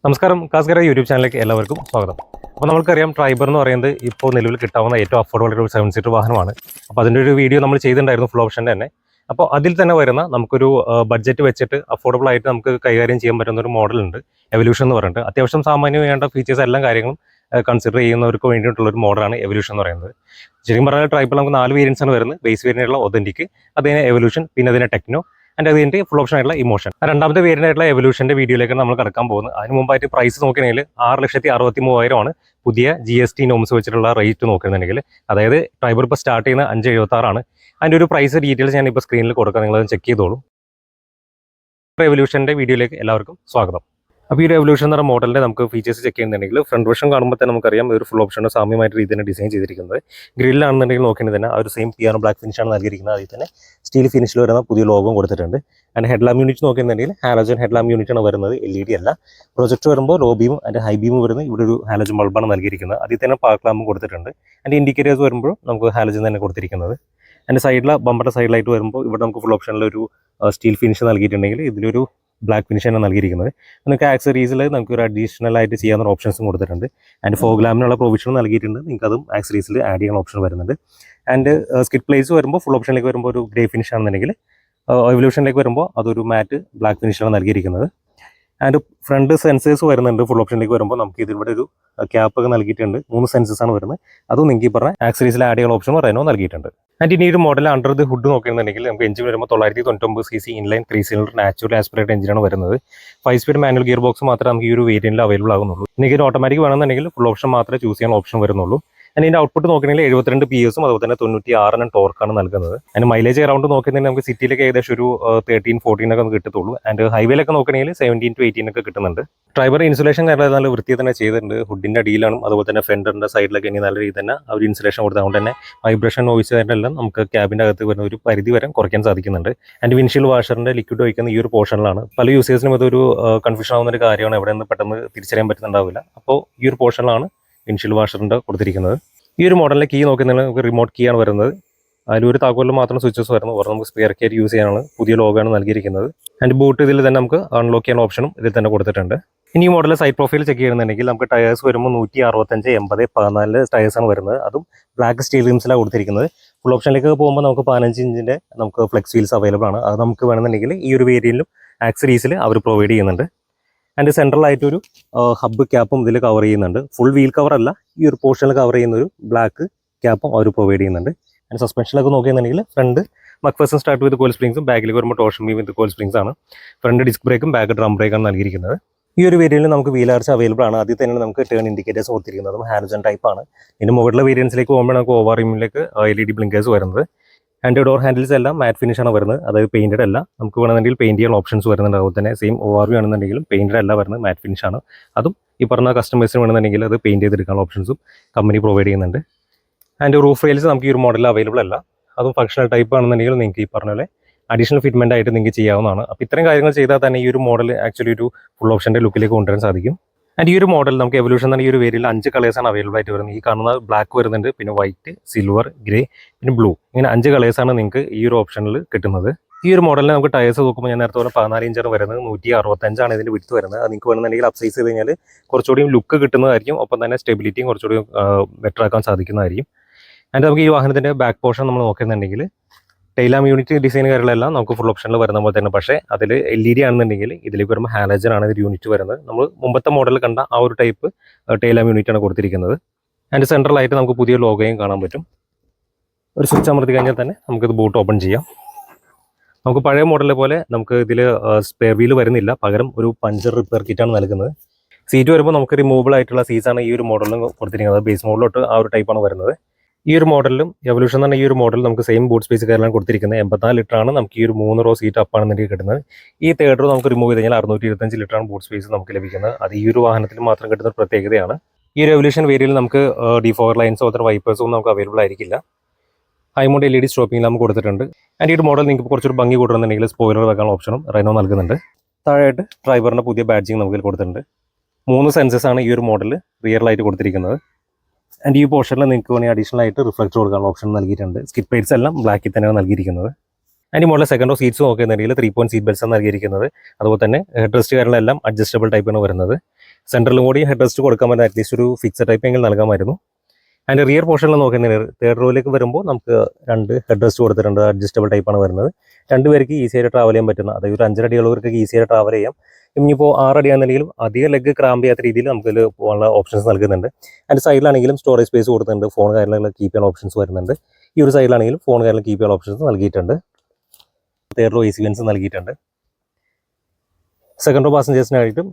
നമസ്കാരം, കാസ്കര യൂട്യൂബ് ചാനലിലേക്ക് എല്ലാവർക്കും സ്വാഗതം. അപ്പോൾ നമുക്കറിയാം ട്രൈബർ എന്ന് പറയുന്നത് ഇപ്പോൾ നിലവിൽ കിട്ടാവുന്ന ഏറ്റവും അഫോർഡബിൾ ഒരു 7 സീറ്റർ വാഹനമാണ്. അപ്പോൾ അതിൻ്റെ ഒരു വീഡിയോ നമ്മൾ ചെയ്തിട്ടുണ്ടായിരുന്നു ഫുൾ ഓപ്ഷൻ്റെ തന്നെ. അപ്പോൾ അതിൽ തന്നെ വരുന്ന നമുക്കൊരു ബഡ്ജറ്റ് വെച്ചിട്ട് അഫോർഡബിൾ ആയിട്ട് നമുക്ക് കൈകാര്യം ചെയ്യാൻ പറ്റുന്ന ഒരു മോഡലുണ്ട്, എവല്യൂഷൻ എന്ന് പറഞ്ഞിട്ട്. അത്യാവശ്യം സാമാന്യം വേണ്ട ഫീച്ചേഴ്സ് എല്ലാ കാര്യങ്ങളും കൺസിഡർ ചെയ്യുന്നവർക്ക് വേണ്ടിയിട്ടുള്ള ഒരു മോഡലാണ് എവല്യൂഷൻ എന്ന് പറയുന്നത്. ശരിക്കും പറഞ്ഞാൽ ട്രൈബർ നമുക്ക് 4 വേരിയൻസ് ആണ് വരുന്നത്. ബേസ് വേരിയൻ്റുള്ള ഒതൻറ്റിക്, അതിന് എവല്യൂഷൻ, പിന്നെ അതിന് ടെക്നോ, ആൻഡ് അതിൻ്റെ ഫുൾ ഓപ്ഷൻ ആയിട്ടുള്ള ഇമോഷൻ. രണ്ടാമത്തെ വേരിയൻ്റ് ആയിട്ടുള്ള എവല്യൂഷൻ്റെ വീഡിയോയിലേക്ക് നമ്മൾ കടക്കാൻ പോകുന്നത്. അതിന് മുമ്പായിട്ട് പ്രൈസ് നോക്കുകയാണെങ്കിൽ 6,63,000 ആണ് പുതിയ GST നോംസ് വെച്ചിട്ടുള്ള റേറ്റ് നോക്കുന്നുണ്ടെങ്കിൽ. അതായത് ട്രൈബർ ഇപ്പോൾ സ്റ്റാർട്ട് ചെയ്യുന്ന 5,76 ആണ്. അതിൻ്റെ ഒരു പ്രൈസ് ഡീറ്റെയിൽസ് ഞാൻ ഇപ്പോൾ സ്ക്രീനിൽ കൊടുക്കാം, നിങ്ങളത് ചെക്ക് ചെയ്തോളൂ. എവല്യൂഷൻ്റെ വീഡിയോയിലേക്ക് എല്ലാവർക്കും സ്വാഗതം. അപ്പോൾ ഈ ഒരു എവല്യൂഷൻ എന്ന മോഡലിൻ്റെ നമുക്ക് ഫീച്ചേഴ്സ് ചെക്ക് ചെയ്യുന്നുണ്ടെങ്കിൽ ഫ്രണ്ട് വശം കാണുമ്പോൾ തന്നെ നമുക്കറിയാം ഒരു ഫുൾ ഓപ്ഷൻ്റെ സാമ്യമായിട്ട് രീതിയിൽ ഡിസൈൻ ചെയ്തിരിക്കുന്നത്. ഗ്രില്ലാണെന്നുണ്ടെങ്കിൽ നോക്കേണ്ടത് തന്നെ ആ ഒരു സെയിം പിയാനോ ബ്ലാക്ക് ഫിനിഷാണ് നൽകിയിരിക്കുന്നത്. അതിൽ തന്നെ സ്റ്റീൽ ഫിനിഷിൽ വരുന്ന പുതിയ ലോഗോം കൊടുത്തിട്ടുണ്ട്. ആൻഡ് ഹെഡ്ലാം യൂണിറ്റ് നോക്കുന്നുണ്ടെങ്കിൽ ഹാലോജൻ ഹെഡ്ലാം യൂണിറ്റാണ് വരുന്നത്, LED അല്ല. പ്രൊജക്ട് വരുമ്പോൾ ലോ ബീമും ആൻഡ് ഹൈ ബീമും വരുന്നത് ഇവിടെ ഒരു ഹാലോജൻ ബൾബാണ് നൽകിയിരിക്കുന്നത്. അതിൽ തന്നെ പാർക്ക് ലാമ്പും കൊടുത്തിട്ടുണ്ട്. ആൻഡ് ഇൻഡിക്കേറ്റേഴ്സ് വരുമ്പോൾ നമുക്ക് ഹാലോജൻ തന്നെ കൊടുത്തിരിക്കുന്നത്. ആൻഡ് സൈഡിലെ ബമ്പറിൻ്റെ സൈഡിലായിട്ട് വരുമ്പോൾ ഇവിടെ നമുക്ക് ഫുൾ ഓപ്ഷനിലൊരു സ്റ്റീൽ ഫിനിഷ് നൽകിയിട്ടുണ്ടെങ്കിൽ ഇതിലൊരു ബ്ലാക്ക് ഫിനിഷാണ് നൽകിയിരിക്കുന്നത്. നിങ്ങൾക്ക് ആക്സറീസിൽ നമുക്ക് ഒരു അഡീഷണൽ ആയിട്ട് ചെയ്യാവുന്ന ഓപ്ഷൻസും കൊടുത്തിട്ടുണ്ട്. ആൻഡ് ഫോഗ് ലാമ്പിനുള്ള പ്രൊവിഷൻ നൽകിയിട്ടുണ്ട്. നിങ്ങൾക്ക് അതും ആക്സറീസിൽ ആഡ് ചെയ്യാൻ ഓപ്ഷൻ വരുന്നുണ്ട്. ആൻഡ് സ്കിഡ് പ്ലേസ് വരുമ്പോൾ ഫുൾ ഓപ്ഷനിലേക്ക് വരുമ്പോൾ ഒരു ഗ്രേ ഫിനിഷ് ആണെന്നുണ്ടെങ്കിൽ എവല്യൂഷനിലേക്ക് വരുമ്പോൾ അതൊരു മാറ്റ് ബ്ലാക്ക് ഫിനിഷാണ് നൽകിയിരിക്കുന്നത്. ആൻഡ് ഫ്രണ്ട് സെൻസേഴ്സ് വരുന്നുണ്ട്. ഫുൾ ഓപ്ഷനിലേക്ക് വരുമ്പോൾ നമുക്ക് ഇതിവിടെ ഒരു ക്യാപ്പ് ഒക്കെ നൽകിയിട്ടുണ്ട്. 3 സെൻസേഴ്സ് ആണ് വരുന്നത്. അതും നിങ്ങൾക്ക് ഈ പറഞ്ഞ ആക്സറീസിൽ ആഡ് ചെയ്യാൻ ഓപ്ഷൻ റെനോ നൽകിയിട്ടുണ്ട്. ആൻഡ് ഇനി ഒരു മോഡൽ അണ്ടർ ദി ഹുഡ് നോക്കുകയാണെന്നുണ്ടെങ്കിൽ നമുക്ക് എഞ്ചിൻ വരുമ്പോൾ 999 cc inline 3 cylinder natural aspirate എഞ്ചിനാണ് വരുന്നത്. 5 സ്പീഡ് മാനുവൽ ഗിയർ ബോക്സ് മാത്രമേ നമുക്ക് ഈ ഒരു വേരിയന്റിൽ അവൈലബിൾ ആകുന്നുള്ളൂ. നിങ്ങൾക്ക് ഒരു ഓട്ടോമാറ്റിക് വേണമെന്നുണ്ടെങ്കിൽ ഫുൾ ഓപ്ഷൻ മാത്രമേ ചൂസ് ചെയ്യാൻ ഓപ്ഷൻ വരുന്നുള്ളൂ. ആൻഡ് ഇതിൻ്റെ ഔട്ട്പുട്ട് നോക്കുകയാണെങ്കിൽ 72 PS അതുപോലെ തന്നെ 96 ടോർക്കാണ് നൽകുന്നത്. അതിന് മൈലേജ് അറൗണ്ട് നോക്കുകയാണെങ്കിൽ നമുക്ക് സിറ്റിയിലേക്ക് ഏകദേശം ഒരു 13-14 ഒക്കെ കിട്ടത്തുള്ളൂ. ആൻഡ് ഹൈവേയിലൊക്കെ നോക്കുകയാണെങ്കിൽ 17 to 18 ഒക്കെ കിട്ടുന്നുണ്ട്. ഡ്രൈവർ ഇൻസുലേഷൻ കാര്യങ്ങൾ നല്ല വൃത്തി തന്നെ ചെയ്തിട്ടുണ്ട്. ഹുഡിൻ്റെ അടിയിലാണ്, അതുപോലെ തന്നെ ഫെൻഡറിൻ്റെ സൈഡിലൊക്കെ ഇനി നല്ല രീതിയിൽ തന്നെ അവർ ഇൻസുലേഷൻ കൊടുത്തത്. അതുകൊണ്ട് തന്നെ വൈബ്രേഷൻ നോയിസ് എല്ലാം നമുക്ക് ക്യാബിൻ്റെ അകത്ത് വരുന്ന ഒരു പരിധി വരെ കുറയ്ക്കാൻ സാധിക്കുന്നുണ്ട്. ആൻഡ് വിൻഷീൽഡ് വാഷറിൻ്റെ ലിക്വിഡ് ഒഴിക്കുന്ന ഈ ഒരു പോർഷനിലാണ്. പല യൂസേഴ്സിനും ഇതൊരു കൺഫ്യൂഷൻ ആവുന്ന ഒരു കാര്യമാണ്, എവിടെ നിന്ന് പെട്ടെന്ന് തിരിച്ചറിയാൻ പറ്റുന്നുണ്ടാവില്ല. അപ്പോൾ ഈ ഒരു പോർഷനിലാണ് വിൻഷീൽഡ് വാഷറിൻ്റെ കൊടുത്തിരിക്കുന്നത്. ഈ ഒരു മോഡലിലെ കീ നോക്കുന്നുണ്ടെങ്കിൽ നമുക്ക് റിമോട്ട് കീ ആണ് വരുന്നത്. അതിലൊരു താക്കോലിൽ മാത്രം സ്വിച്ചസ് വരുന്നത്. ഓരോ നമുക്ക് സ്പെയർ കീ യൂസ് ചെയ്യാനാണ് പുതിയ ലോഗാണ് നൽകിയിരിക്കുന്നത്. ആൻഡ് ബൂട്ട് ഇതിൽ തന്നെ നമുക്ക് അൺലോക്ക് ചെയ്യാൻ ഓപ്ഷനും ഇതിൽ തന്നെ കൊടുത്തിട്ടുണ്ട്. ഇനി ഈ മോഡൽ സൈഡ് പ്രൊഫൈൽ ചെക്ക് ചെയ്യുന്നുണ്ടെങ്കിൽ നമുക്ക് ടയേഴ്സ് വരുമ്പോൾ 165, 80, 14 ടയേഴ്സാണ് വരുന്നത്. അതും ബ്ലാക്ക് സ്റ്റീൽ റിംസിലാണ് കൊടുത്തിരിക്കുന്നത്. ഫുൾ ഓപ്ഷനിലേക്ക് പോകുമ്പോൾ നമുക്ക് 15 ഇഞ്ചിൻ്റെ നമുക്ക് ഫ്ലെക്സ് വീൽസ് അവൈലബിൾ ആണ്. അത് നമുക്ക് വേണമെന്നുണ്ടെങ്കിൽ ഈ ഒരു വേരിയന്റിലും ആക്സറീസിൽ അവർ പ്രൊവൈഡ് ചെയ്യുന്നുണ്ട്. ആൻഡ് സെൻട്രലായിട്ടൊരു ഹബ്ബ് ക്യാപ്പും ഇതിൽ കവർ ചെയ്യുന്നുണ്ട്. ഫുൾ വീൽ കവർ അല്ല, ഈ ഒരു പോർഷനിൽ കവർ ചെയ്യുന്ന ഒരു ബ്ലാക്ക് ക്യാപ്പും അവർ പ്രൊവൈഡ് ചെയ്യുന്നുണ്ട്. ആൻഡ് സസ്പെൻഷനിലൊക്കെ നോക്കുകയാണെന്നുണ്ടെങ്കിൽ front McPherson strut with coil സ്പ്രിങ്സും, ബാക്കിലേക്ക് വരുമ്പോൾ torsion beam with coil springs ആണ്. ഫ്രണ്ട് ഡിസ്ക് ബ്രേക്കും ബാക്ക് ഡ്രം ബ്രേക്കാണ് നൽകിയിരിക്കുന്നത്. ഈ ഒരു വേരിയന്റിൽ നമുക്ക് വീൽ ആർച്ച് അവൈലബിൾ ആണ്. അതിൽ തന്നെ നമുക്ക് ടേൺ ഇൻഡിക്കേറ്റേഴ്സ് കൊടുത്തിരിക്കുന്നതും ഹാലോജൻ ടൈപ്പ് ആണ്. ഇതിന് മുകളിലെ വേരിയൻസിലേക്ക് പോകുമ്പോൾ നമുക്ക് ഓവർ റിമിലേക്ക് LED ബ്ലിങ്കേഴ്സ് വരുന്നത്. ആൻഡ് ഡോർ ഹാൻഡിൽസ് എല്ലാം മാറ്റ് ഫിനിഷാണ് വരുന്നത്, അതായത് പെയിൻറ്റഡ് അല്ല. നമുക്ക് വേണമെന്നുണ്ടെങ്കിൽ പെയിൻറ്റ് ചെയ്യാൻ ഓപ്ഷൻസ് വരുന്നുണ്ട്. അതുപോലെ തന്നെ സെയിം ORV ആണെന്നുണ്ടെങ്കിലും പെയിൻറ്റഡ് അല്ല വരുന്നത്, മാറ്റ് ഫിനിഷാണ്. അതും ഈ പറഞ്ഞ കസ്റ്റമേഴ്സിന് വേണമെന്നുണ്ടെങ്കിൽ അത് പെയിൻറ്റ് ചെയ്തെടുക്കാനുള്ള ഓപ്ഷൻസും കമ്പനി പ്രൊവൈഡ് ചെയ്യുന്നുണ്ട്. ആൻഡ് റൂഫ് റെയിൽസ് നമുക്ക് ഈ ഒരു മോഡലിൽ അവൈലബിൾ അല്ല. അതും ഫംഗ്ഷണൽ ടൈപ്പ് ആണെന്നുണ്ടെങ്കിൽ നിങ്ങൾക്ക് ഈ പറഞ്ഞ പോലെ അഡീഷണൽ ഫിറ്റ്മെൻ്റ് ആയിട്ട് നിങ്ങൾക്ക് ചെയ്യാവുന്നതാണ്. അപ്പോൾ ഇത്രയും കാര്യങ്ങൾ ചെയ്താൽ തന്നെ ഈ ഒരു മോഡൽ ആക്ച്വലി ഒരു ഫുൾ ഓപ്ഷൻ്റെ ലുക്കിലേക്ക് കൊണ്ടുവരാൻ സാധിക്കും. ആൻഡ് ഈ ഒരു മോഡൽ നമുക്ക് എവല്യൂഷൻ തന്നെ ഈ ഒരു വേരിയന്റിൽ 5 കളേഴ്സാണ് അവൈലബിൾ ആയിട്ട് വരുന്നത്. ഈ കാണുന്ന ബ്ലാക്ക് വരുന്നുണ്ട്, പിന്നെ വൈറ്റ്, സിൽവർ, ഗ്രേ, പിന്നെ ബ്ലൂ, ഇങ്ങനെ 5 കളേഴ്സാണ് നിങ്ങൾക്ക് ഈ ഒരു ഓപ്ഷനിൽ കിട്ടുന്നത്. ഈ ഒരു മോഡലിൽ നമുക്ക് ടയേഴ്സ് നോക്കുമ്പോൾ ഞാൻ നേരത്തെ പറഞ്ഞ 14 ഇഞ്ചാണ് വരുന്നത്. 165 ഇതിൻ്റെ വിഡ്ത്ത് വരുന്നത്. അത് നിങ്ങൾക്ക് വേണമെന്നുണ്ടെങ്കിൽ അപ്സൈസ് ചെയ്ത് കഴിഞ്ഞാൽ കുറച്ചുകൂടിയും ലുക്ക് കിട്ടുന്നതായിരിക്കും. ഒപ്പം തന്നെ സ്റ്റെബിലിറ്റിയും കുറച്ചുകൂടി ബെറ്റർ ആക്കാൻ സാധിക്കുന്നതായിരിക്കും. ആൻഡ് നമുക്ക് ഈ വാഹനത്തിൻ്റെ ബാക്ക് പോർഷൻ നമ്മൾ നോക്കുന്നുണ്ടെങ്കിൽ ടൈലാം യൂണിറ്റ് ഡിസൈൻ കാര്യങ്ങളെല്ലാം നമുക്ക് ഫുൾ ഓപ്ഷനിൽ വരുന്ന പോലെ തന്നെ, പക്ഷേ അതിൽ LED ആണെന്നുണ്ടെങ്കിൽ ഇതിലേക്ക് വരുമ്പോൾ ഹാലജൻ ആണ് ഇതിൽ യൂണിറ്റ് വരുന്നത്. നമ്മൾ മുമ്പത്തെ മോഡലിൽ കണ്ട ആ ഒരു ടൈപ്പ് ടൈലാം യൂണിറ്റ് ആണ് കൊടുത്തിരിക്കുന്നത്. ആൻഡ് സെൻട്രലായിട്ട് നമുക്ക് പുതിയ ലോഗോയും കാണാൻ പറ്റും. ഒരു സ്വിച്ച് അമർത്തി കഴിഞ്ഞാൽ തന്നെ നമുക്കിത് ബൂട്ട് ഓപ്പൺ ചെയ്യാം. നമുക്ക് പഴയ മോഡലിലെ പോലെ നമുക്ക് ഇതിൽ സ്പെയർ വീല് വരുന്നില്ല, പകരം ഒരു പഞ്ചർ റിപ്പയർ കിറ്റാണ് നൽകുന്നത്. സീറ്റ് വരുമ്പോൾ നമുക്ക് റിമൂവബിൾ ആയിട്ടുള്ള സീറ്റാണ് ഈ ഒരു മോഡലിൽ കൊടുത്തിരിക്കുന്നത്. ബേസ് മോഡലിലോട്ട് ആ ഒരു ടൈപ്പാണ് വരുന്നത്. ഈ ഒരു മോഡലിലും എവല്യൂഷൻ തന്നെ ഈ ഒരു മോഡൽ നമുക്ക് സെയിം ബൂട്ട് സ്പേസ് കാര്യമാണ് കൊടുത്തിരിക്കുന്നത്. 84 ലിറ്ററാണ് നമുക്ക് ഈ ഒരു 3 റോ സീറ്റ് അപ്പാണെന്നുണ്ടെങ്കിൽ കിട്ടുന്നത്. ഈ തേർഡ് റോ നമുക്ക് റിമൂവ് ചെയ്ത് കഴിഞ്ഞാൽ 625 ലിറ്ററാണ് ബൂട്ട് സ്പേസ് നമുക്ക് ലഭിക്കുന്നത്. അത് ഈ ഒരു വാഹനത്തിൽ മാത്രം കിട്ടുന്ന ഒരു പ്രത്യേകതയാണ്. ഈ ഒരു എവല്യൂഷൻ വേരിയന്റിൽ നമുക്ക് D4 ലൈൻസോ അതുപോലെ വൈപ്പേഴ്സോ നമുക്ക് അവൈലബിൾ ആയിരിക്കില്ല. ഹൈമൗണ്ട് LED സ്റ്റോപ്പിംഗ് നമുക്ക് കൊടുത്തിട്ടുണ്ട്. ആൻഡ് ഈ ഒരു മോഡൽ നിങ്ങൾക്ക് കുറച്ചൊരു ഭംഗി കൂട്ടണമെന്നുണ്ടെങ്കിൽ സ്പോയിലർ വെക്കാനുള്ള ഓപ്ഷനും റെനോ നൽകുന്നുണ്ട്. താഴെയായിട്ട് ഡ്രൈവറിൻ്റെ പുതിയ ബാഡ്ജിങ് നമുക്ക് കൊടുത്തിട്ടുണ്ട്. 3 സെൻസേഴ്സാണ് ഈ ഒരു മോഡൽ റിയറിലായിട്ട് കൊടുത്തിരിക്കുന്നത്. ആൻഡ് ഈ പോർഷനിൽ നിങ്ങൾക്ക് വേണമെങ്കിൽ അഡീഷണൽ ആയിട്ട് റിഫ്ലക്ടർ കൊടുക്കാനുള്ള ഓപ്ഷൻ നൽകിയിട്ടുണ്ട്. സ്കിഡ് പ്ലേറ്റ്സ് എല്ലാം ബ്ലാക്കിൽ തന്നെയാണ് നൽകിയിരിക്കുന്നത്. അതിന് മുകളിൽ സെക്കൻഡ് റോ സീറ്റ്സ് നോക്കുന്നുണ്ടെങ്കിൽ 3-point സീറ്റ് ബെൽറ്റ്സ് ആണ് നൽകിയിരിക്കുന്നത്. അതുപോലെ തന്നെ ഹെഡ് റെസ്റ്റ് കാര്യങ്ങളെല്ലാം അഡ്ജസ്റ്റബിൾ ടൈപ്പാണ് വരുന്നത്. സെൻട്രലും കൂടി ഹെഡ് റെസ്റ്റ് കൊടുക്കാൻ പറ്റുന്ന അറ്റ്ലീസ്റ്റ് ഒരു ഫിക്സഡ് ടൈപ്പ് എങ്കിലും നൽകാമായിരുന്നു. അതിൻ്റെ റിയർ പോർഷനിൽ നോക്കുന്നുണ്ടെങ്കിൽ തേർഡ് റോയിലേക്ക് വരുമ്പോൾ നമുക്ക് 2 ഹെഡ് റെസ്റ്റ് കൊടുത്തിട്ടുണ്ട്. അഡ്ജസ്റ്റബിൾ ടൈപ്പാണ് വരുന്നത്. 2 പേർക്ക് ഈസിയായിട്ട് ട്രാവൽ ചെയ്യാൻ പറ്റുന്ന, അതായത് ഒരു 5 അടിയുള്ളവർക്ക് ഈസിയായിട്ട് ട്രാവൽ ചെയ്യാം. ഇനിയിപ്പോൾ 6 അടിയാണെന്നുണ്ടെങ്കിലും അധികം ലെഗ് ക്രാമ്പ് ചെയ്യാത്ത രീതിയിൽ നമുക്ക് ഇതിൽ പോകാനുള്ള ഓപ്ഷൻസ് നൽകുന്നുണ്ട്. അതിൻ്റെ സൈഡിലാണെങ്കിലും സ്റ്റോറേജ് സ്പേസ് കൊടുത്തിട്ടുണ്ട്. ഫോൺ കാര്യങ്ങളൊക്കെ കീപ്പ് ചെയ്യാൻ ഓപ്ഷൻസ് വരുന്നുണ്ട്. ഈ ഒരു സൈഡിലാണെങ്കിലും ഫോൺ കാര്യങ്ങൾ കീപ്പ് ചെയ്യാൻ ഓപ്ഷൻസ് നൽകിയിട്ടുണ്ട്. തേർഡ് റോ AC വെൻസ് നൽകിയിട്ടുണ്ട്. സെക്കൻഡ് റോ പാസഞ്ചേഴ്സിനായിട്ടും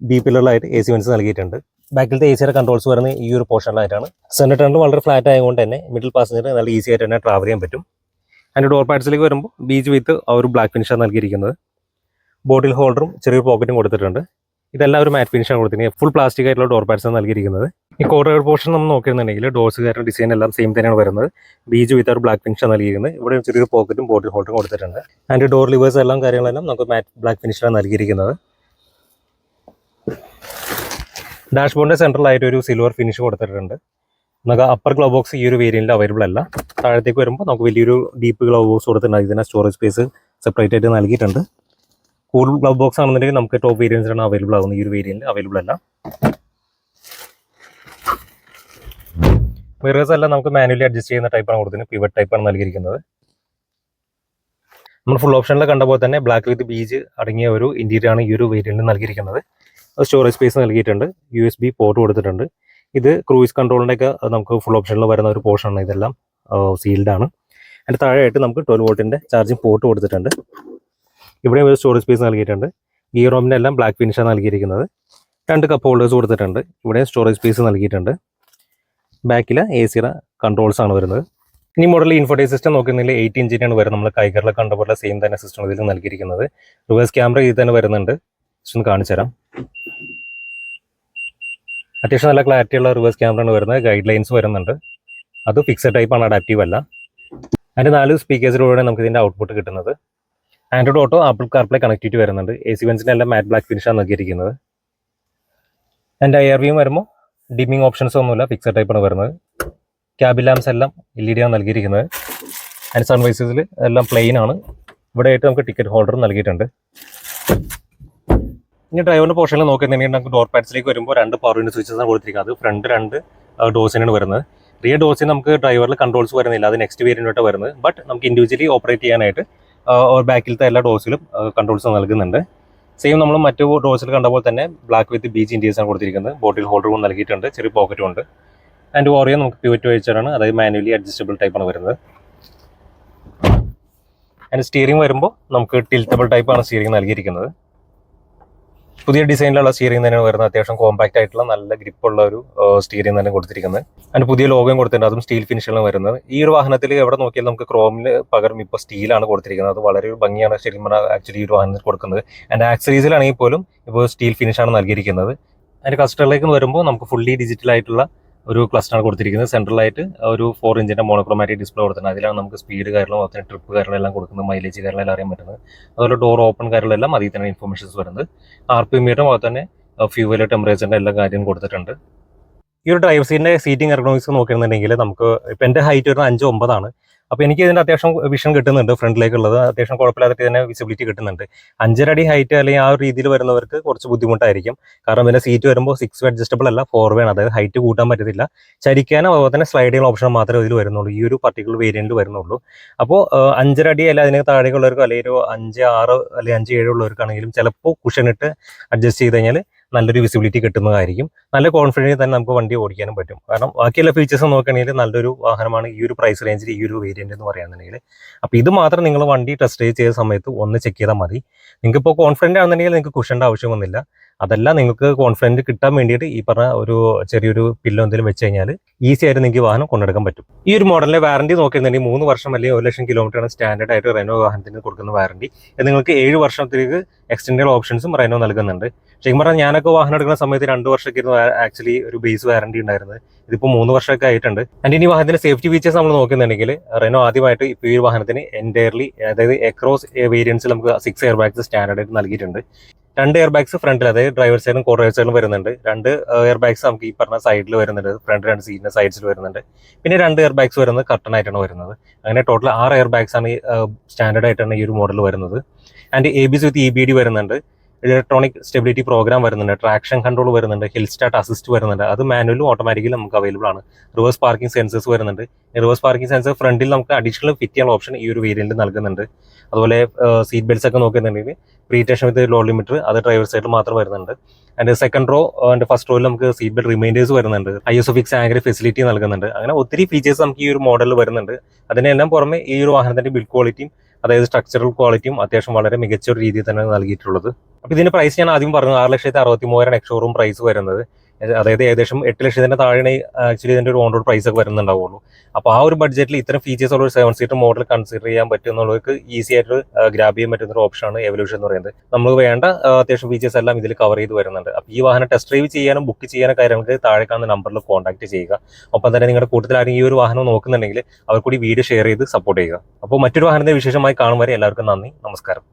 ബി പില്ലറിലായിട്ട് AC വെൻസ് നൽകിയിട്ടുണ്ട്. ബാക്കിലത്തെ ACയുടെ കൺട്രോൾസ് വരുന്നത് ഈ ഒരു പോർഷനിലായിട്ടാണ്. സെൻറ്റർ ടേൺ വളരെ ഫ്ലാറ്റ് ആയതുകൊണ്ട് തന്നെ മിഡിൽ പാസഞ്ചറിന് നല്ല ഈസി ആയിട്ട് തന്നെ ട്രാവൽ ചെയ്യാൻ പറ്റും. അതിൻ്റെ ഡോർ പാഡ്സിലേക്ക് വരുമ്പോൾ ബീച്ച് വിത്ത് ആ ഒരു ബ്ലാക്ക് ഫിനിഷാണ് നൽകിയിരിക്കുന്നത്. ബോട്ടിൽ ഹോൾഡറും ചെറിയൊരു പോക്കറ്റും കൊടുത്തിട്ടുണ്ട്. ഇതെല്ലാം ഒരു മാറ്റ് ഫിനിഷാണ് കൊടുത്തിരിക്കുന്നത്. ഫുൾ പ്ലാസ്റ്റിക് ആയിട്ടുള്ള ഡോർ പാഡ്സാണ് നൽകിയിരിക്കുന്നത്. ഈ കോർണർ പോർഷൻ നമ്മൾ നോക്കുകയാണെന്നുണ്ടെങ്കിൽ ഡോർസ് കാര്യങ്ങൾ ഡിസൈൻ എല്ലാം സെയിം തന്നെയാണ് വരുന്നത്. ബീച്ച് വിത്ത് ഒരു ബ്ലാക്ക് ഫിനിഷാണ് നൽകിയിരിക്കുന്നത്. ഇവിടെ ചെറിയൊരു പോക്കറ്റും ബോട്ടിൽ ഹോൾഡറും കൊടുത്തിട്ടുണ്ട്. അതിൻ്റെ ഡോർ ലിവേഴ്സ് എല്ലാം കാര്യങ്ങളെല്ലാം നമുക്ക് മാറ്റ് ബ്ലാക്ക് ഫിനിഷാണ് നൽകിയിരിക്കുന്നത്. ഡാഷ്ബോർഡിൻ്റെ സെൻട്രലായിട്ട് ഒരു സിൽവർ ഫിനിഷ് കൊടുത്തിട്ടുണ്ട്. നമുക്ക് അപ്പർ ഗ്ലൗ ബോക്സ് ഈ ഒരു വേരിയൻറ്റിൽ അവൈലബിൾ അല്ല. താഴത്തേക്ക് വരുമ്പോൾ നമുക്ക് വലിയൊരു ഡീപ്പ് ഗ്ലൗ ബോക്സ് കൊടുത്തിട്ടുണ്ട്. ഇതിന് സ്റ്റോറേജ് സ്പേസ് സെപ്പറേറ്റ് ആയിട്ട് നൽകിയിട്ടുണ്ട്. കൂടുതൽ ഗ്ലൗ ബോക്സ് ആണെന്നുണ്ടെങ്കിൽ നമുക്ക് ടോപ്പ് വേരിയൻസിലാണ് അവൈലബിൾ ആകുന്നത്. ഈ ഒരു വേരിയൻറ്റിൽ അവൈലബിൾ അല്ല. മിറേഴ്സ് എല്ലാം നമുക്ക് മാനുവലി അഡ്ജസ്റ്റ് ചെയ്യുന്ന ടൈപ്പാണ് കൊടുത്തിരിക്കുന്നത്. പിവറ്റ് ടൈപ്പാണ് നൽകിയിരിക്കുന്നത്. നമ്മൾ ഫുൾ ഓപ്ഷനിൽ കണ്ട പോലെ തന്നെ ബ്ലാക്ക് വിത്ത് ബീച്ച് അടങ്ങിയ ഒരു ഇന്റീരിയർ ആണ് ഈ ഒരു വേരിയന്റിൽ നൽകിയിരിക്കുന്നത്. സ്റ്റോറേജ് സ്പേസ് നൽകിയിട്ടുണ്ട്. USB പോർട്ട് കൊടുത്തിട്ടുണ്ട്. ഇത് ക്രൂയിസ് കൺട്രോളിൻ്റെ ഒക്കെ നമുക്ക് ഫുൾ ഓപ്ഷനിൽ വരുന്ന ഒരു പോർഷനാണ്. ഇതെല്ലാം സീൽഡ് ആണ്. അതിൻ്റെ താഴെയായിട്ട് നമുക്ക് 12 വോൾട്ടിൻ്റെ ചാർജിങ് പോർട്ട് കൊടുത്തിട്ടുണ്ട്. ഇവിടെ ഒരു സ്റ്റോറേജ് സ്പേസ് നൽകിയിട്ടുണ്ട്. ഗിയർ റോമിൻ്റെ എല്ലാം ബ്ലാക്ക് ഫിനിഷാണ് നൽകിയിരിക്കുന്നത്. 2 കപ്പ് ഹോൾഡേഴ്സ് കൊടുത്തിട്ടുണ്ട്. ഇവിടെ സ്റ്റോറേജ് സ്പേസ് നൽകിയിട്ടുണ്ട്. ബാക്കിൽ ACയുടെ കൺട്രോൾസ് ആണ് വരുന്നത്. ഇനി മോഡൽ ഇൻഫോർട്ടൈൻ സിസ്റ്റം നോക്കുന്നെങ്കിൽ 8 ഇഞ്ചിനാണ് വരുന്നത്. നമ്മൾ കൈകളിൽ കണ്ട പോലെ സെയിം തന്നെ സിസ്റ്റം ഇതിൽ നൽകിയിരിക്കുന്നത്. റിവേഴ്സ് ക്യാമറ ഇതിൽ തന്നെ വരുന്നുണ്ട്. ജസ്റ്റ് ഒന്ന് കാണിച്ചു തരാം. അത്യാവശ്യം നല്ല ക്ലാരിറ്റി ഉള്ള റിവേഴ്സ് ക്യാമറ ആണ് വരുന്നത്. ഗൈഡ് ലൈൻസ് വരുന്നുണ്ട്. അത് ഫിക്സഡ് ടൈപ്പാണ്, അഡാപ്റ്റീവ് അല്ല. അതിൻ്റെ 4 സ്പീക്കേഴ്സിലൂടെ നമുക്ക് ഇതിൻ്റെ ഔട്ട്പുട്ട് കിട്ടുന്നത്. Android auto, apple CarPlay connectivity വരുന്നുണ്ട്. AC വെൻസിൻ്റെ എല്ലാം മാറ്റ് ബ്ലാക്ക് ഫിനിഷാണ് നൽകിയിരിക്കുന്നത്. അതിൻ്റെ IRVയും വരുമ്പോൾ ഡിമ്മിങ് ഓപ്ഷൻസ് ഒന്നുമില്ല, ഫിക്സഡ് ടൈപ്പാണ് വരുന്നത്. ക്യാബിൻ ലാംപ്സ് എല്ലാം LED ആണ് നൽകിയിരിക്കുന്നത്. അതിൻ്റെ സൺവൈസസിൽ എല്ലാം പ്ലെയിൻ ആണ്. ഇവിടെ ആയിട്ട് നമുക്ക് ടിക്കറ്റ് ഹോൾഡർ നൽകിയിട്ടുണ്ട്. ഇനി ഡ്രൈവറിൻ്റെ പോർഷനിൽ നോക്കുന്നുണ്ടെങ്കിൽ നമുക്ക് ഡോർ പാഡ്സിലേക്ക് വരുമ്പോൾ 2 പവർ വിൻഡോ സ്വിച്ചസ് ആണ് കൊടുത്തിരിക്കുന്നത്. അത് ഫ്രണ്ട് 2 ഡോസിനാണ് വരുന്നത്. റിയർ ഡോസിന് നമുക്ക് ഡ്രൈവറിൽ കൺട്രോൾസ് വരുന്നില്ല. അത് നെക്സ്റ്റ് വേരിയൻ്റായിട്ട് വരുന്നത്. ബട്ട് നമുക്ക് ഇൻഡിവിജ്വലി ഓപ്പറേറ്റ് ചെയ്യാനായിട്ട് ബാക്കിലത്തെ എല്ലാ ഡോസിലും കൺട്രോൾസ് നൽകുന്നുണ്ട്. സെയിം നമ്മൾ മറ്റു ഡോസിൽ കണ്ട പോലെ തന്നെ ബ്ലാക്ക് വിത്ത് ബീച്ച് ഇൻറ്റീരിയേഴ്സ് ആണ് കൊടുത്തിരിക്കുന്നത്. ബോട്ടിൽ ഹോൾഡറും നൽകിയിട്ടുണ്ട്. ചെറിയ പോക്കറ്റും ഉണ്ട്. ആൻഡ് ഓറിയോ നമുക്ക് പിവറ്റ് വെച്ചാണ്, അതായത് മാനുവലി അഡ്ജസ്റ്റബിൾ ടൈപ്പാണ് വരുന്നത്. ആൻഡ് സ്റ്റിയറിംഗ് വരുമ്പോൾ നമുക്ക് ടിൽറ്റബിൾ ടൈപ്പാണ് സ്റ്റിയറിംഗ് നൽകിയിരിക്കുന്നത്. പുതിയ ഡിസൈനിലുള്ള സ്റ്റിയറിംഗ് തന്നെയാണ് വരുന്നത്. അത്യാവശ്യം കോമ്പാക്റ്റ് ആയിട്ടുള്ള നല്ല ഗ്രിപ്പുള്ള ഒരു സ്റ്റിയറിംഗ് തന്നെ കൊടുത്തിരിക്കുന്നത്. അതിന് പുതിയ ലോഗോയും കൊടുത്തിട്ടുണ്ട്. അതും സ്റ്റീൽ ഫിനിഷിലാണ് വരുന്നത്. ഈ ഒരു വാഹനത്തിൽ എവിടെ നോക്കിയാലും നമുക്ക് ക്രോമിന് പകരം ഇപ്പോൾ സ്റ്റീലാണ് കൊടുത്തിരിക്കുന്നത്. അത് വളരെ ഭംഗിയാണ് ശരിക്കും ആക്ച്വലി ഈ ഒരു വാഹനത്തിൽ കൊടുക്കുന്നത്. ആൻഡ് ആക്സറീസിലാണെങ്കിൽ പോലും ഇപ്പോൾ സ്റ്റീൽ ഫിനിഷാണ് നൽകിയിരിക്കുന്നത്. അതിൻ്റെ ക്ലസ്റ്ററിലേക്ക് വരുമ്പോൾ നമുക്ക് ഫുള്ളി ഡിജിറ്റൽ ആയിട്ടുള്ള ഒരു ക്ലസ്റ്ററാണ് കൊടുത്തിരിക്കുന്നത്. സെൻട്രലായിട്ട് ഒരു 4 ഇഞ്ചിൻ്റെ മോണോക്രോമാറ്റിക് ഡിസ്പ്ലേ കൊടുത്തിട്ടുണ്ട്. അതിലാണ് നമുക്ക് സ്പീഡ് കാര്യങ്ങളും അതുപോലെ ട്രിപ്പ് കാര്യങ്ങളെല്ലാം കൊടുക്കുന്നത്, മൈലേജ് കാര്യങ്ങളെല്ലാം അറിയാൻ പറ്റുന്നത്. അതുപോലെ ഡോർ ഓപ്പൺ കാര്യങ്ങളെല്ലാം അതിൽ തന്നെ ഇൻഫർമേഷൻസ് വരുന്നത്. RPM മീറ്ററും അതുപോലെ തന്നെ ഫ്യൂവൽ ടെമ്പറേച്ചറിൻ്റെ എല്ലാ കാര്യവും കൊടുത്തിട്ടുണ്ട്. ഈ ഒരു ഡ്രൈവർ സീറ്റിൻ്റെ സീറ്റിംഗ് എർഗണോമിക്സ് നോക്കുകയാണെന്നുണ്ടെങ്കിൽ നമുക്ക് ഇപ്പം എൻ്റെ ഹൈറ്റ് ഒരു 5'9" ആണ്. അപ്പോൾ എനിക്ക് ഇതിൻ്റെ അത്യാവശ്യം വിഷൻ കിട്ടുന്നുണ്ട്. ഫ്രണ്ടിലേക്കുള്ളത് അത്യാവശ്യം കുഴപ്പമില്ലാത്ത തന്നെ വിസിബിലിറ്റി കിട്ടുന്നുണ്ട്. 5.5 അടി ഹൈറ്റ് അല്ലെങ്കിൽ ആ ഒരു രീതിയിൽ വരുന്നവർക്ക് കുറച്ച് ബുദ്ധിമുട്ടായിരിക്കും. കാരണം ഇതിൻ്റെ സീറ്റ് വരുമ്പോൾ 6 വേ അഡ്ജസ്റ്റബിൾ അല്ല, 4 വേ ആണ്. അതായത് ഹൈറ്റ് കൂട്ടാൻ പറ്റത്തില്ല. ചരിക്കാനും അതുപോലെ തന്നെ സ്ലൈഡ് ചെയ്യുന്ന ഓപ്ഷൻ മാത്രമേ ഇതിൽ വരുന്നുള്ളൂ. ഈ ഒരു പർട്ടിക്കുലർ വേരിയൻറ്റിൽ വരുന്നുള്ളൂ. അപ്പോൾ 5.5 അടി അല്ല അതിന് താഴേക്കുള്ളവർക്ക് അല്ലെങ്കിൽ ഒരു 5'6" അല്ലെങ്കിൽ 5'7" ഉള്ളവർക്കാണെങ്കിലും ചിലപ്പോൾ കുഷനിട്ട് അഡ്ജസ്റ്റ് ചെയ്ത് കഴിഞ്ഞാൽ നല്ലൊരു വിസിബിലിറ്റി കിട്ടുന്നതായിരിക്കും. നല്ല കോൺഫിഡൻസ് തന്നെ നമുക്ക് വണ്ടി ഓടിക്കാനും പറ്റും. കാരണം ബാക്കിയുള്ള ഫീച്ചേഴ്സ് നോക്കുകയാണെങ്കിൽ നല്ലൊരു വാഹനമാണ് ഈ ഒരു പ്രൈസ് റേഞ്ചിൽ ഈ ഒരു വേരിയന്റ് എന്ന് പറയുകയാണെന്നുണ്ടെങ്കിൽ. അപ്പോൾ ഇത് മാത്രം നിങ്ങൾ വണ്ടി ടെസ്റ്റ് ഡ്രൈവ് ചെയ്ത സമയത്ത് ഒന്ന് ചെക്ക് ചെയ്താൽ മതി. നിങ്ങൾക്ക് ഇപ്പോൾ കോൺഫിഡൻ്റ് ആണെന്നുണ്ടെങ്കിൽ നിങ്ങൾക്ക് കുഷൻ്റെ ആവശ്യമൊന്നുമില്ല. അതല്ല, നിങ്ങൾക്ക് കോൺഫിഡൻറ്റ് കിട്ടാൻ വേണ്ടിയിട്ട് ഈ പറഞ്ഞ ഒരു ചെറിയൊരു പില്ലോ എന്തെങ്കിലും വെച്ച് കഴിഞ്ഞാൽ ഈസി ആയിട്ട് നിങ്ങൾക്ക് വാഹനം കൊണ്ടെടുക്കാൻ പറ്റും. ഈ ഒരു മോഡലിലെ വാറണ്ടി നോക്കുകയാണെന്നുണ്ടെങ്കിൽ 3 വർഷം അല്ലെങ്കിൽ 1 ലക്ഷം കിലോമീറ്ററാണ് സ്റ്റാൻഡേർഡ് ആയിട്ട് റെനോ വാഹനത്തിന് കൊടുക്കുന്ന വാറണ്ടി. നിങ്ങൾക്ക് 7 വർഷത്തേക്ക് എക്സ്റ്റൻഡഡ് ഓപ്ഷൻസും റെനോ നൽകുന്നുണ്ട്. ശരിക്കും പറഞ്ഞാൽ ഞാനൊക്കെ വാഹനം എടുക്കുന്ന സമയത്ത് 2 വർഷമൊക്കെയായിരുന്നു ആക്ച്വലി ഒരു ബേസ് വാറണ്ടി ഉണ്ടായിരുന്നത്. ഇതിപ്പോൾ 3 വർഷമൊക്കെ ആയിട്ടുണ്ട്. ആൻഡ് ഇനി വാഹനത്തിന്റെ സേഫ്റ്റി ഫീച്ചേഴ്സ് നമ്മൾ നോക്കുന്നുണ്ടെങ്കിൽ റെനോ ആദ്യമായിട്ട് ഇപ്പോൾ ഈ ഒരു വാഹനത്തിന് എൻറ്റയർലി, അതായത് എക്രോസ് വേരിയൻസിൽ നമുക്ക് 6 എയർ ബാഗ്സ് സ്റ്റാൻഡേർഡ് ആയിട്ട് നൽകിയിട്ടുണ്ട്. 2 എയർ ബാഗ്സ് ഫ്രണ്ടിൽ, അതായത് ഡ്രൈവർ സൈഡിലും കോ ഡ്രൈവർ സൈഡിലും വരുന്നുണ്ട്. 2 എയർ ബാഗ്സ് നമുക്ക് ഈ പറഞ്ഞ സൈഡിൽ വരുന്നുണ്ട്, ഫ്രണ്ട് 2 സീറ്റിന്റെ സൈഡ്സിൽ വരുന്നുണ്ട്. പിന്നെ 2 എയർ ബാഗ്സ് വരുന്നത് കർട്ടൺ ആയിട്ടാണ് വരുന്നത്. അങ്ങനെ ടോട്ടൽ 6 എയർ ബാഗ്സ് ആണ് സ്റ്റാൻഡേർഡ് ആയിട്ടാണ് ഈ ഒരു മോഡൽ വരുന്നത്. ആൻഡ് ABS വിത്ത് EBD വരുന്നുണ്ട്, ഇലക്ട്രോണിക് സ്റ്റെബിലിറ്റി പ്രോഗ്രാം വരുന്നുണ്ട്, ട്രാക്ഷൻ കൺട്രോൾ വരുന്നുണ്ട്, ഹിൽ സ്റ്റാർട്ട് അസിസ്റ്റ് വരുന്നുണ്ട്. അത് മാനുവലും ഓട്ടോമാറ്റിക്കലും നമുക്ക് അവൈലബിൾ ആണ്. റിവേഴ്സ് പാർക്കിംഗ് സെൻസേഴ്സ് വരുന്നുണ്ട്. റിവേഴ്സ് പാർക്കിംഗ് സെൻസർ ഫ്രണ്ടിൽ നമുക്ക് അഡീഷണൽ ഫിറ്റ് ചെയ്യാനുള്ള ഓപ്ഷൻ ഈ ഒരു വേരിയന്റിൽ നൽകുന്നുണ്ട്. അതുപോലെ സീറ്റ് ബെൽറ്റ്സ് ഒക്കെ നോക്കുന്നുണ്ടെങ്കിൽ പ്രീറ്റേഷൻ വിത്ത് ലോ ലിമിറ്റർ, അത് ഡ്രൈവർ സൈഡിൽ മാത്രം വരുന്നുണ്ട്. And second row and first റോയിൽ നമുക്ക് സീറ്റ് ബെൽറ്റ് റിമൈൻഡേഴ്സ് വരുന്നുണ്ട്, ISOFIX ആംഗിൾ ഫെസിലിറ്റി നൽകുന്നുണ്ട്. അങ്ങനെ ഒത്തിരി ഫീച്ചേഴ്സ് നമുക്ക് ഈ ഒരു മോഡലിൽ വരുന്നുണ്ട്. അതിനെല്ലാം പുറമെ ഈ ഒരു വാഹനത്തിന്റെ ബിൽഡ് ക്വാളിറ്റിയും അതായത് സ്ട്രക്ചറൽ ക്വാളിറ്റിയും അത്യാവശ്യം വളരെ മികച്ച ഒരു രീതിയിൽ തന്നെ നൽകിയിട്ടുള്ളത്. അപ്പോൾ ഇതിന്റെ പ്രൈസ് ഞാൻ ആദ്യം പറഞ്ഞു, 6,63,000 എക്സ്-ഷോറൂം പ്രൈസ് വരുന്നത്. അതായത് ഏകദേശം 8 ലക്ഷത്തിന്റെ താഴെയാണ് ആക്ച്വലി ഇതിന്റെ ഒരു ഓൺ റോഡ് പ്രൈസ് ഒക്കെ വരുന്നുണ്ടാവുള്ളൂ. അപ്പോൾ ആ ഒരു ബഡ്ജറ്റിൽ ഇത്തരം ഫീച്ചേഴ്സ് ഉള്ള ഒരു 7 സീറ്റർ മോഡൽ കൺസിഡർ ചെയ്യാൻ പറ്റുന്നവർക്ക് ഈസി ആയിട്ട് ഗ്രാബ് ചെയ്യാൻ പറ്റുന്ന ഒരു ഓപ്ഷനാണ് എവല്യൂഷൻ എന്ന് പറയുന്നത്. നമുക്ക് വേണ്ട അത്യാവശ്യം ഫീച്ചേഴ്സ് എല്ലാം ഇതിൽ കവർ ചെയ്ത് വരുന്നുണ്ട്. അപ്പോൾ ഈ വാഹനം ടെസ്റ്റ് ഡ്രൈവ് ചെയ്യാനും ബുക്ക് ചെയ്യാനും കാര്യങ്ങൾക്ക് താഴെ കാണുന്ന നമ്പറിൽ കോൺടാക്ട് ചെയ്യുക. ഒപ്പം തന്നെ നിങ്ങളുടെ കൂട്ടത്തിൽ ആരെങ്കിലും ഈ ഒരു വാഹനം നോക്കുന്നുണ്ടെങ്കിൽ അവർ കൂടി വീഡിയോ ഷെയർ ചെയ്ത് സപ്പോർട്ട് ചെയ്യുക. അപ്പോൾ മറ്റൊരു വാഹനത്തിന്റെ വിശേഷമായി കാണും വരെ എല്ലാവർക്കും നന്ദി, നമസ്കാരം.